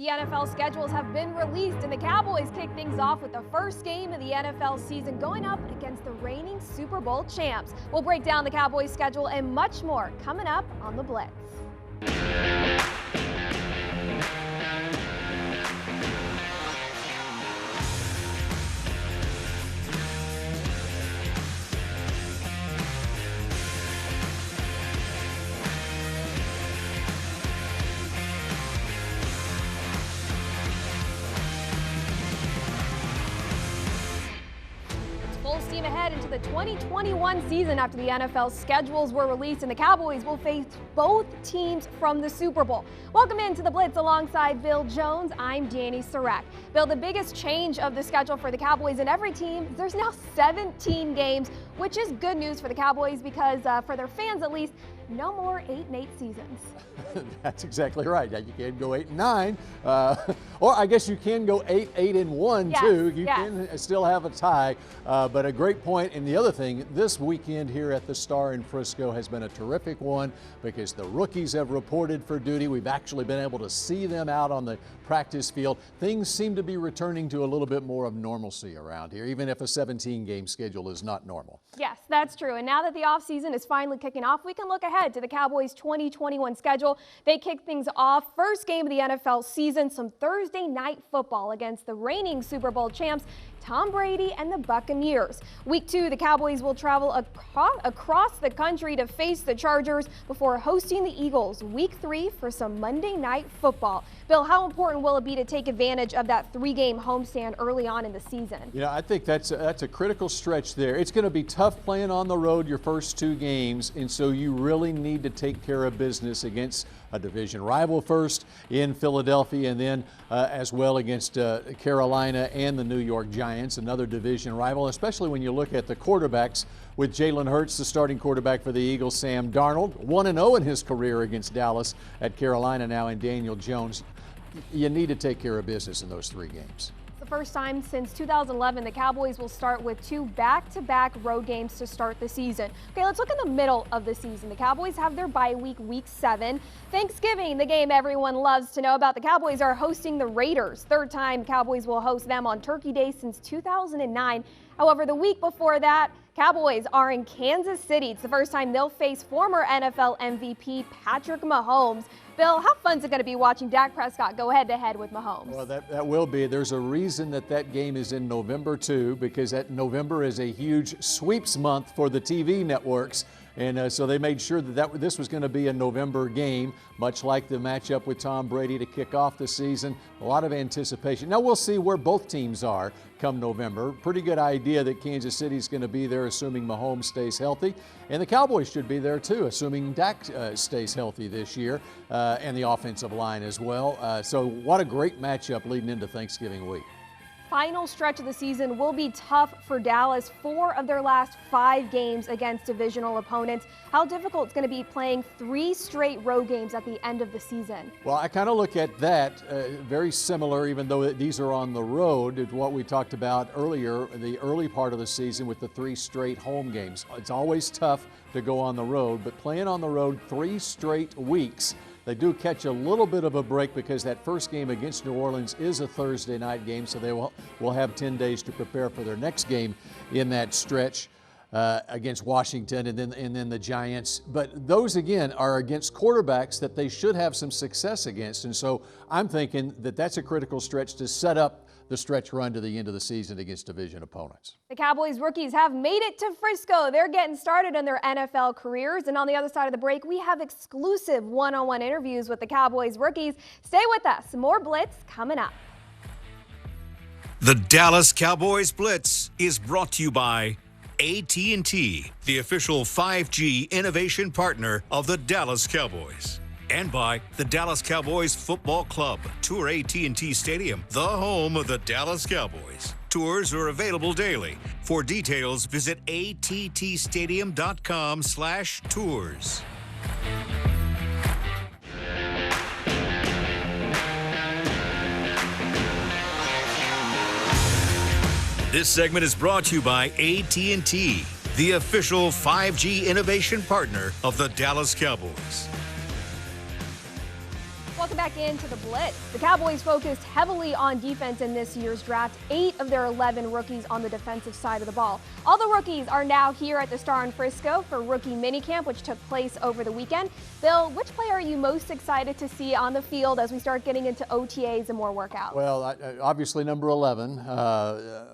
The NFL schedules have been released, and the Cowboys kick things off with the first game of the NFL season going up against the reigning Super Bowl champs. We'll break down the Cowboys schedule and much more coming up on The Blitz. Full steam ahead into the 2021 season after the NFL schedules were released, and the Cowboys will face both teams from the Super Bowl. Welcome into the Blitz alongside Bill Jones. I'm Dani Sureck. Bill, the biggest change of the schedule for the Cowboys and every team, there's now 17 games, which is good news for the Cowboys because for their fans at least, no more 8-8 seasons. That's exactly right. Now, you can go 8-9, or I guess you can go 8-8-1 yes, too. You yes. can still have a tie, but a great point. And the other thing, this weekend here at the Star in Frisco has been a terrific one because the rookies have reported for duty. We've actually been able to see them out on the practice field. Things seem to be returning to a little bit more of normalcy around here, even if a 17-game schedule is not normal. Yes, that's true. And now that the offseason is finally kicking off, we can look ahead to the Cowboys' 2021 schedule. They kick things off. First game of the NFL season, some Thursday night football against the reigning Super Bowl champs, Tom Brady and the Buccaneers. Week 2, the Cowboys will travel across the country to face the Chargers before hosting the Eagles. Week 3 for some Monday night football. Bill, how important will it be to take advantage of that 3-game homestand early on in the season? You know, I think that's a critical stretch there. It's going to be tough playing on the road your first 2 games, and so you really need to take care of business against a division rival first in Philadelphia, and then as well against Carolina and the New York Giants, another division rival, especially when you look at the quarterbacks with Jalen Hurts, the starting quarterback for the Eagles, Sam Darnold, 1-0 in his career against Dallas at Carolina now, and Daniel Jones. You need to take care of business in those 3 games. The first time since 2011, the Cowboys will start with 2 back-to-back road games to start the season. Okay, let's look in the middle of the season. The Cowboys have their bye week, week 7. Thanksgiving, the game everyone loves to know about. The Cowboys are hosting the Raiders. 3rd time Cowboys will host them on Turkey Day since 2009. However, the week before that, Cowboys are in Kansas City. It's the first time they'll face former NFL MVP Patrick Mahomes. Bill, how fun is it going to be watching Dak Prescott go head-to-head with Mahomes? Well, that will be. There's a reason that game is in November, too, because that November is a huge sweeps month for the TV networks. And so they made sure that this was going to be a November game, much like the matchup with Tom Brady to kick off the season. A lot of anticipation. Now we'll see where both teams are come November. Pretty good idea that Kansas City's going to be there, assuming Mahomes stays healthy. And the Cowboys should be there, too, assuming Dak stays healthy this year, and the offensive line as well. So what a great matchup leading into Thanksgiving week. Final stretch of the season will be tough for Dallas. 4 of their last 5 games against divisional opponents. How difficult it's going to be playing 3 straight road games at the end of the season? Well, I kind of look at that very similar, even though these are on the road, to what we talked about earlier, the early part of the season with the 3 straight home games. It's always tough to go on the road, but playing on the road 3 straight weeks, they do catch a little bit of a break because that first game against New Orleans is a Thursday night game, so they will have 10 days to prepare for their next game in that stretch against Washington and then the Giants. But those, again, are against quarterbacks that they should have some success against. And so I'm thinking that that's a critical stretch to set up the stretch run to the end of the season against division opponents. The Cowboys rookies have made it to Frisco. They're getting started in their NFL careers. And on the other side of the break, we have exclusive one-on-one interviews with the Cowboys rookies. Stay with us. More Blitz coming up. The Dallas Cowboys Blitz is brought to you by AT&T, the official 5G innovation partner of the Dallas Cowboys. And by the Dallas Cowboys Football Club. Tour AT&T Stadium, the home of the Dallas Cowboys. Tours are available daily. For details, visit attstadium.com/tours. This segment is brought to you by AT&T, the official 5G innovation partner of the Dallas Cowboys. Welcome back into the Blitz. The Cowboys focused heavily on defense in this year's draft. 8 of their 11 rookies on the defensive side of the ball. All the rookies are now here at the Star in Frisco for rookie minicamp, which took place over the weekend. Bill, which player are you most excited to see on the field as we start getting into OTAs and more workouts? Well, obviously number 11,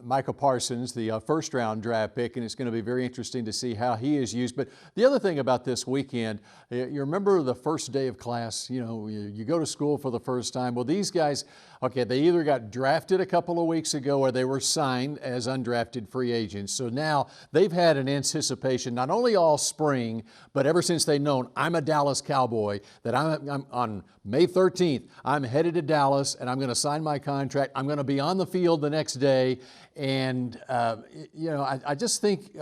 Micah Parsons, the first-round draft pick, and it's going to be very interesting to see how he is used. But the other thing about this weekend, you remember the first day of class, you go to school for the first time. Well, these guys, okay, they either got drafted a couple of weeks ago or they were signed as undrafted free agents. So now they've had an anticipation, not only all spring, but ever since they've known I'm a Dallas Cowboy, that I'm on May 13th, I'm headed to Dallas and I'm going to sign my contract. I'm going to be on the field the next day. And, I just think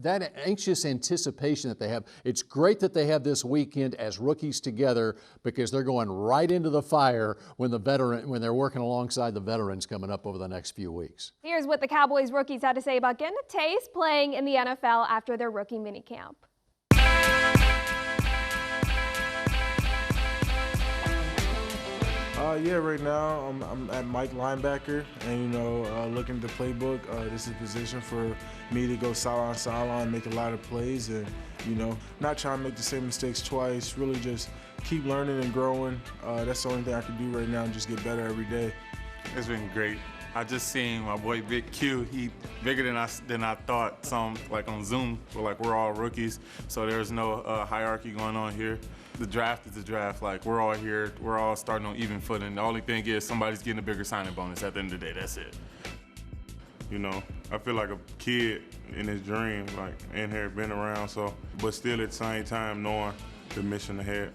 that anxious anticipation that they have, it's great that they have this weekend as rookies together because they're going right into the fire when they're working alongside the veterans coming up over the next few weeks. Here's what the Cowboys rookies had to say about getting a taste playing in the NFL after their rookie minicamp. Right now I'm at Mike linebacker, and looking at the playbook. This is a position for me to go sideline to sideline, make a lot of plays, and not trying to make the same mistakes twice. Really just keep learning and growing. That's the only thing I can do right now, and just get better every day. It's been great. I just seen my boy Big Q. He bigger than I thought. Some like on Zoom, we're all rookies, so there's no hierarchy going on here. The draft is the draft. We're all here. We're all starting on even footing. The only thing is somebody's getting a bigger signing bonus at the end of the day. That's it. I feel like a kid in his dream, in here, been around. But still at the same time knowing the mission ahead.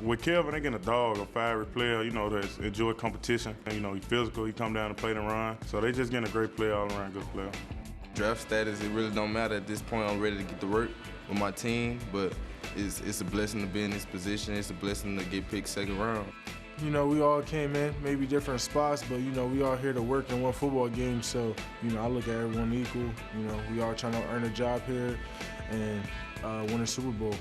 With Kelvin, they getting a dog, a fiery player, that's enjoy competition. And, he's physical, he come down and play and run. So they just getting a great player, all around good player. Draft status, it really don't matter at this point. I'm ready to get to work with my team, but it's a blessing to be in this position. It's a blessing to get picked second round. We all came in, maybe different spots, but, we all here to work in one football game. So, I look at everyone equal. We all trying to earn a job here and win a Super Bowl.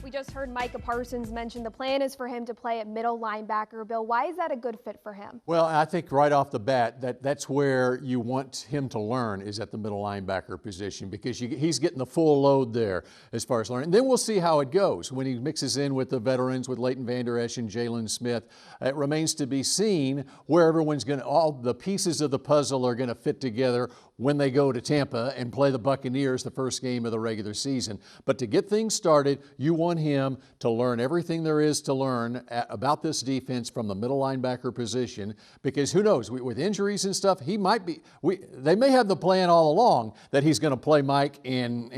We just heard Micah Parsons mention the plan is for him to play at middle linebacker. Bill, why is that a good fit for him? Well, I think right off the bat, that's where you want him to learn is at the middle linebacker position because he's getting the full load there as far as learning. And then we'll see how it goes when he mixes in with the veterans, with Leighton Vander Esch and Jalen Smith. It remains to be seen where all the pieces of the puzzle are going to fit together when they go to Tampa and play the Buccaneers the first game of the regular season. But to get things started, you want him to learn everything there is to learn about this defense from the middle linebacker position because who knows, with injuries and stuff, they may have the plan all along that he's going to play Mike and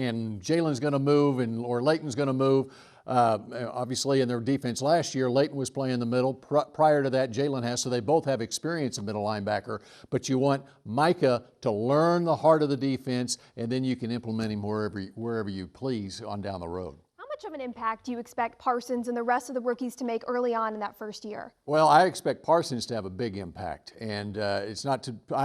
Jalen's going to move or Leighton's going to move. Obviously in their defense last year, Leighton was playing the middle. Prior to that, Jalen has, so they both have experience in middle linebacker. But you want Micah to learn the heart of the defense, and then you can implement him wherever you please on down the road. How much of an impact do you expect Parsons and the rest of the rookies to make early on in that first year? Well, I expect Parsons to have a big impact, and I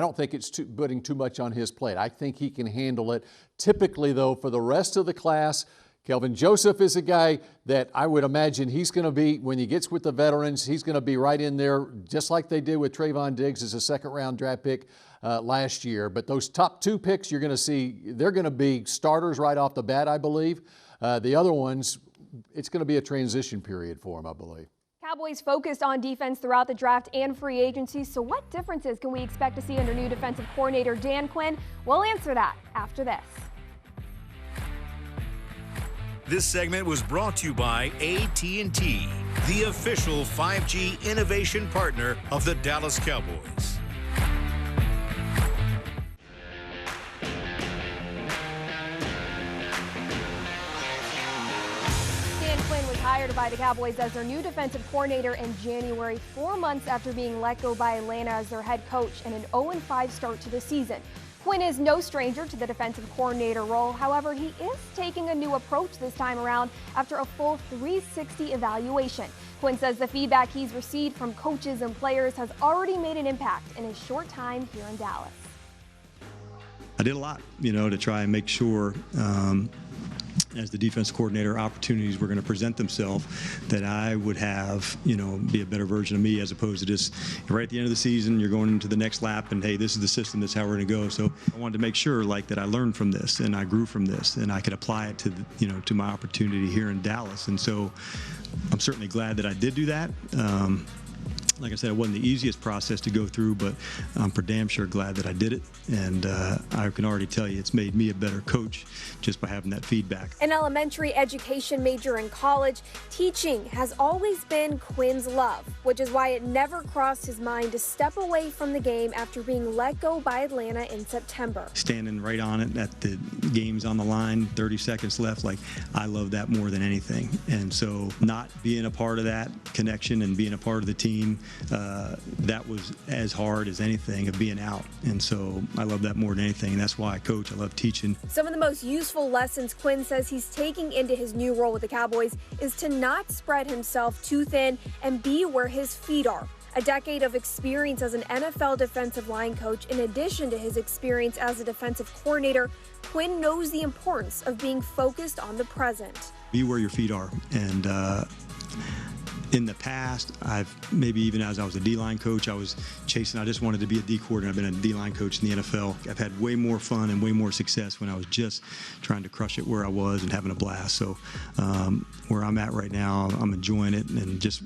don't think it's putting too much on his plate. I think he can handle it. Typically, though, for the rest of the class, Kelvin Joseph is a guy that I would imagine he's going to be, when he gets with the veterans, he's going to be right in there, just like they did with Trayvon Diggs as a second-round draft pick last year. But those top 2 picks you're going to see, they're going to be starters right off the bat, I believe. The other ones, it's going to be a transition period for them, I believe. Cowboys focused on defense throughout the draft and free agency, so what differences can we expect to see under new defensive coordinator Dan Quinn? We'll answer that after this. This segment was brought to you by AT&T, the official 5G innovation partner of the Dallas Cowboys. Dan Quinn was hired by the Cowboys as their new defensive coordinator in January, 4 months after being let go by Atlanta as their head coach and an 0-5 start to the season. Quinn is no stranger to the defensive coordinator role. However, he is taking a new approach this time around after a full 360 evaluation. Quinn says the feedback he's received from coaches and players has already made an impact in his short time here in Dallas. I did a lot, to try and make sure as the defense coordinator, opportunities were going to present themselves, that I would have, be a better version of me, as opposed to just right at the end of the season, you're going into the next lap and, hey, this is the system, this is how we're going to go. So I wanted to make sure that I learned from this and I grew from this and I could apply it to, to my opportunity here in Dallas. And so I'm certainly glad that I did do that. Like I said, it wasn't the easiest process to go through, but I'm for damn sure glad that I did it. And I can already tell you it's made me a better coach just by having that feedback. An elementary education major in college, teaching has always been Quinn's love, which is why it never crossed his mind to step away from the game after being let go by Atlanta in September. Standing right on it at the game's on the line, 30 seconds left, I love that more than anything. And so not being a part of that connection and being a part of the team, that was as hard as anything of being out. And so I love that more than anything. And that's why I coach. I love teaching. Some of the most useful lessons Quinn says he's taking into his new role with the Cowboys is to not spread himself too thin and be where his feet are. A decade of experience as an NFL defensive line coach, in addition to his experience as a defensive coordinator, Quinn knows the importance of being focused on the present. Be where your feet are. And in the past, maybe even as I was a D-line coach, I was chasing. I just wanted to be a D coordinator. I've been a D-line coach in the NFL. I've had way more fun and way more success when I was just trying to crush it where I was and having a blast. So where I'm at right now, I'm enjoying it and just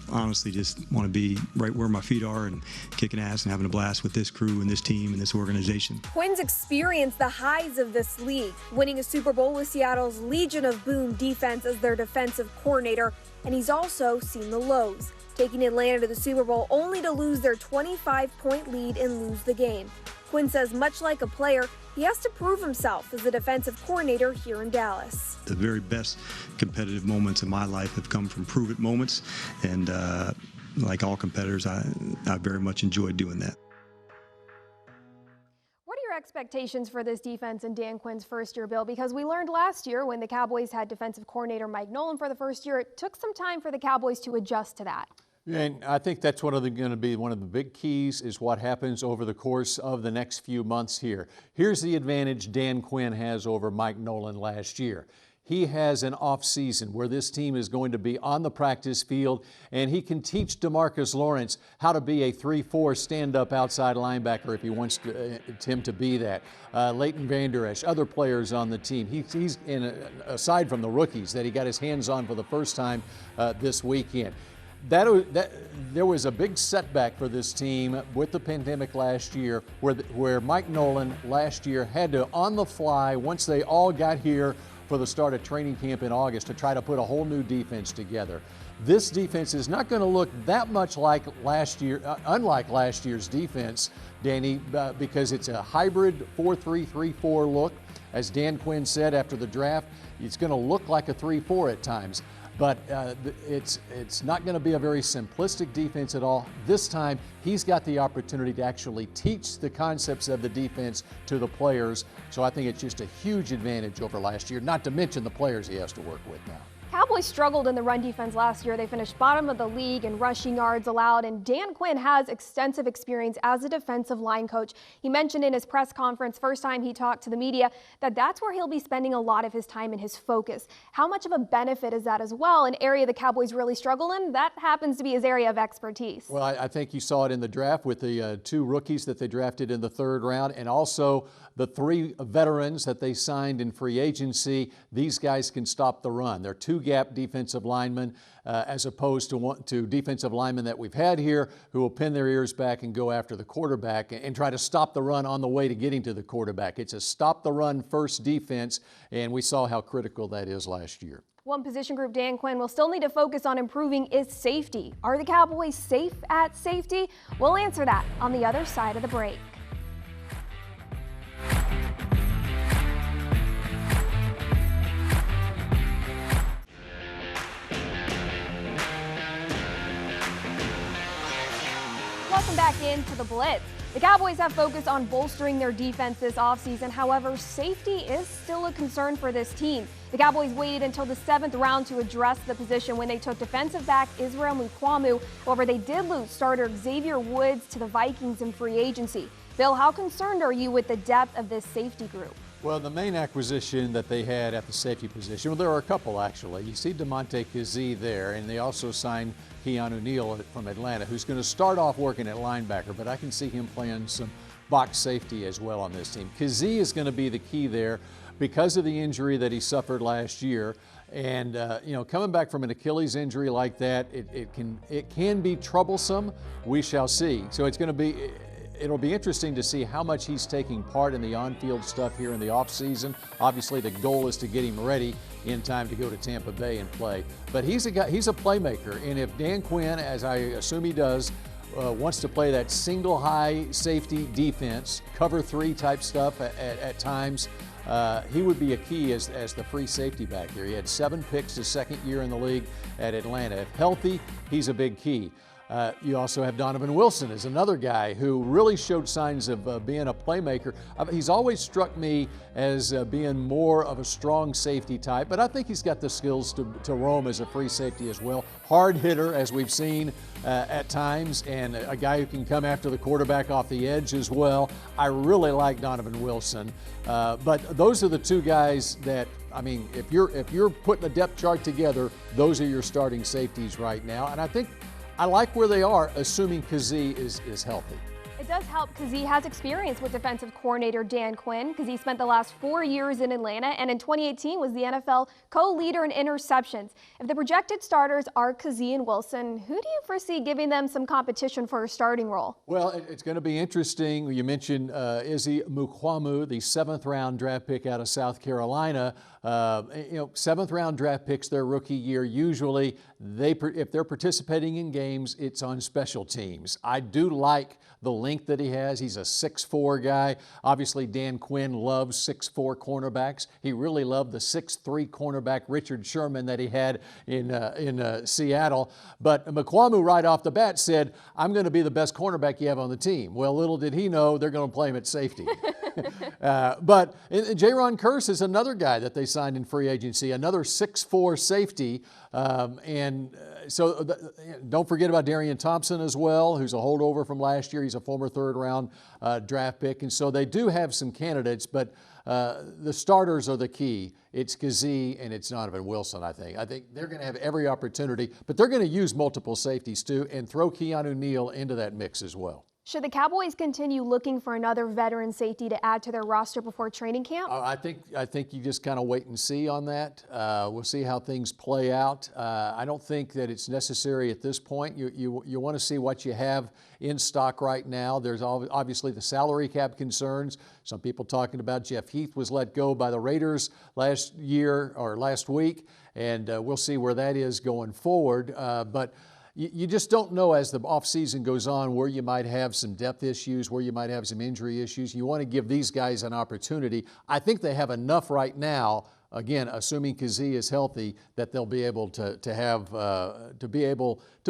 honestly just want to be right where my feet are and kicking ass and having a blast with this crew and this team and this organization. Quinn's experienced the highs of this league, winning a Super Bowl with Seattle's Legion of Boom defense as their defensive coordinator. And he's also seen the lows, taking Atlanta to the Super Bowl only to lose their 25-point lead and lose the game. Quinn says much like a player, he has to prove himself as a defensive coordinator here in Dallas. The very best competitive moments in my life have come from prove-it moments. And like all competitors, I very much enjoyed doing that. Expectations for this defense in Dan Quinn's first year, Bill? Because we learned last year when the Cowboys had defensive coordinator Mike Nolan for the first year, it took some time for the Cowboys to adjust to that. And I think that's going to be one of the big keys is what happens over the course of the next few months here. Here's the advantage Dan Quinn has over Mike Nolan last year. He has an off season where this team is going to be on the practice field, and he can teach DeMarcus Lawrence how to be a 3-4 stand-up outside linebacker if he wants him to be that. Leighton Vander Esch, other players on the team. He's aside from the rookies that he got his hands on for the first time this weekend. There was a big setback for this team with the pandemic last year where Mike Nolan last year had to, on the fly, once they all got here for the start of training camp in August, to try to put a whole new defense together. This defense is not going to look that much like last year, unlike last year's defense, Danny, because it's a hybrid 4-3-3-4 look. As Dan Quinn said after the draft, it's going to look like a 3-4 at times. But it's not going to be a very simplistic defense at all. This time, he's got the opportunity to actually teach the concepts of the defense to the players. So I think it's just a huge advantage over last year, not to mention the players he has to work with now. Cowboys struggled in the run defense last year. They finished bottom of the league in rushing yards allowed, and Dan Quinn has extensive experience as a defensive line coach. He mentioned in his press conference, first time he talked to the media, that that's where he'll be spending a lot of his time and his focus. How much of a benefit is that as well? An area the Cowboys really struggle in, that happens to be his area of expertise. Well, I think you saw it in the draft with the two rookies that they drafted in the third round, and also the three veterans that they signed in free agency. These guys can stop the run. They're two-gap defensive linemen as opposed to defensive linemen that we've had here who will pin their ears back and go after the quarterback and try to stop the run on the way to getting to the quarterback. It's a stop-the-run first defense, and we saw how critical that is last year. One position group Dan Quinn will still need to focus on improving is safety. Are the Cowboys safe at safety? We'll answer that on the other side of the break. Welcome back into the Blitz. The Cowboys have focused on bolstering their defense this offseason. However, safety is still a concern for this team. The Cowboys waited until the 7th round to address the position when they took defensive back Israel Mukuamu. However, they did lose starter Xavier Woods to the Vikings in free agency. Bill, how concerned are you with the depth of this safety group? Well, the main acquisition that they had at the safety position, well, there are a couple actually. You see DeMonte Kazee there, and they also signed Keanu Neal from Atlanta, who's going to start off working at linebacker, but I can see him playing some box safety as well on this team. Kazee is going to be the key there because of the injury that he suffered last year. And coming back from an Achilles injury like that, it can be troublesome. We shall see. So it'll be interesting to see how much he's taking part in the on-field stuff here in the offseason. Obviously, the goal is to get him ready in time to go to Tampa Bay and play. But he's a playmaker, and if Dan Quinn, as I assume he does, wants to play that single high safety defense, cover 3 type stuff at times, he would be a key as the free safety back there. He had 7 picks his second year in the league at Atlanta. If healthy, he's a big key. You also have Donovan Wilson as another guy who really showed signs of being a playmaker. He's always struck me as being more of a strong safety type, but I think he's got the skills to roam as a free safety as well. Hard hitter, as we've seen at times, and a guy who can come after the quarterback off the edge as well. I really like Donovan Wilson, but those are the 2 guys that, I mean, if you're putting a depth chart together, those are your starting safeties right now, and I like where they are, assuming Kazee is healthy. It does help Kazee has experience with defensive coordinator Dan Quinn. Kazee spent the last 4 years in Atlanta and in 2018 was the NFL co-leader in interceptions. If the projected starters are Kazee and Wilson, who do you foresee giving them some competition for a starting role? Well, it's going to be interesting. You mentioned Izzy Mukuamu, the 7th round draft pick out of South Carolina. 7th round draft picks their rookie year. Usually, if they're participating in games, it's on special teams. I do like the length that he has. He's a 6'4" guy. Obviously, Dan Quinn loves 6'4" cornerbacks. He really loved the 6'3" cornerback Richard Sherman that he had in Seattle. But Mukuamu right off the bat said, "I'm going to be the best cornerback you have on the team." Well, little did he know they're going to play him at safety. But Jaron Kearse is another guy that they signed in free agency, another 6'4" safety. So don't forget about Darian Thompson as well, who's a holdover from last year. He's a former 3rd round draft pick. And so they do have some candidates, but the starters are the key. It's Kazee and it's Donovan Wilson, I think. I think they're going to have every opportunity, but they're going to use multiple safeties too and throw Keanu Neal into that mix as well. Should the Cowboys continue looking for another veteran safety to add to their roster before training camp? I think you just kind of wait and see on that. We'll see how things play out. I don't think that it's necessary at this point. You want to see what you have in stock right now. There's obviously the salary cap concerns. Some people talking about Jeff Heath was let go by the Raiders last week, and we'll see where that is going forward. But you just don't know as the offseason goes on where you might have some depth issues, where you might have some injury issues. You want to give these guys an opportunity. I think they have enough right now, again, assuming Kazee is healthy, that they'll be able to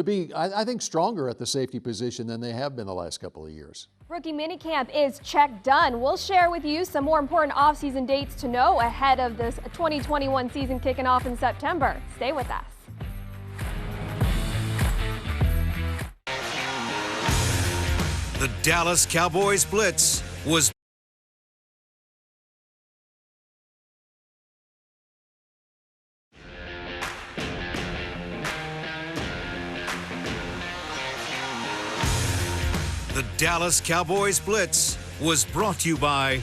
be, I think, stronger at the safety position than they have been the last couple of years. Rookie minicamp is done. We'll share with you some more important offseason dates to know ahead of this 2021 season kicking off in September. Stay with us. The Dallas Cowboys Blitz was The Dallas Cowboys Blitz was brought to you by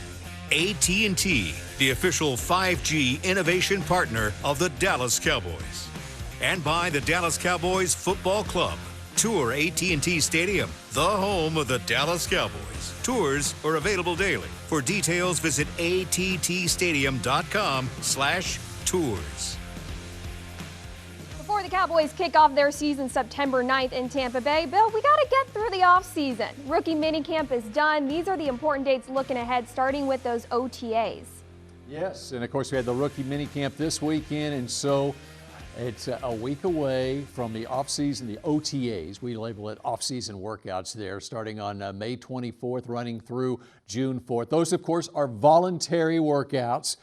AT&T, the official 5G innovation partner of the Dallas Cowboys, and by the Dallas Cowboys Football Club. Tour AT&T Stadium, the home of the Dallas Cowboys. Tours are available daily. For details, visit attstadium.com/tours. Before the Cowboys kick off their season September 9th in Tampa Bay, Bill, we got to get through the offseason. Rookie minicamp is done. These are the important dates looking ahead, starting with those OTAs. Yes, and of course we had the rookie minicamp this weekend, and so it's a week away from the offseason, the OTAs. We label it off-season workouts there, starting on May 24th, running through June 4th. Those, of course, are voluntary workouts.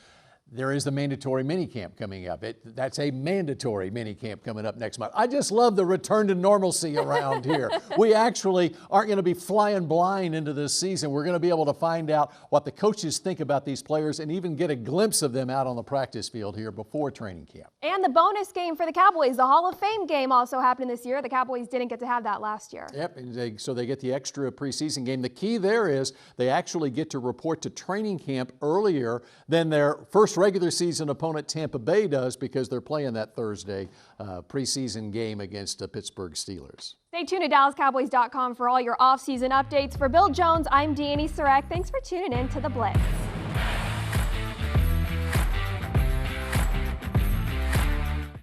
There is the mandatory minicamp coming up. That's a mandatory minicamp coming up next month. I just love the return to normalcy around here. We actually aren't going to be flying blind into this season. We're going to be able to find out what the coaches think about these players and even get a glimpse of them out on the practice field here before training camp. And the bonus game for the Cowboys, the Hall of Fame game, also happened this year. The Cowboys didn't get to have that last year. Yep, and so they get the extra preseason game. The key there is they actually get to report to training camp earlier than their first regular season opponent Tampa Bay does, because they're playing that Thursday preseason game against the Pittsburgh Steelers. Stay tuned to DallasCowboys.com for all your offseason updates. For Bill Jones, I'm Dani Sureck. Thanks for tuning in to The Blitz.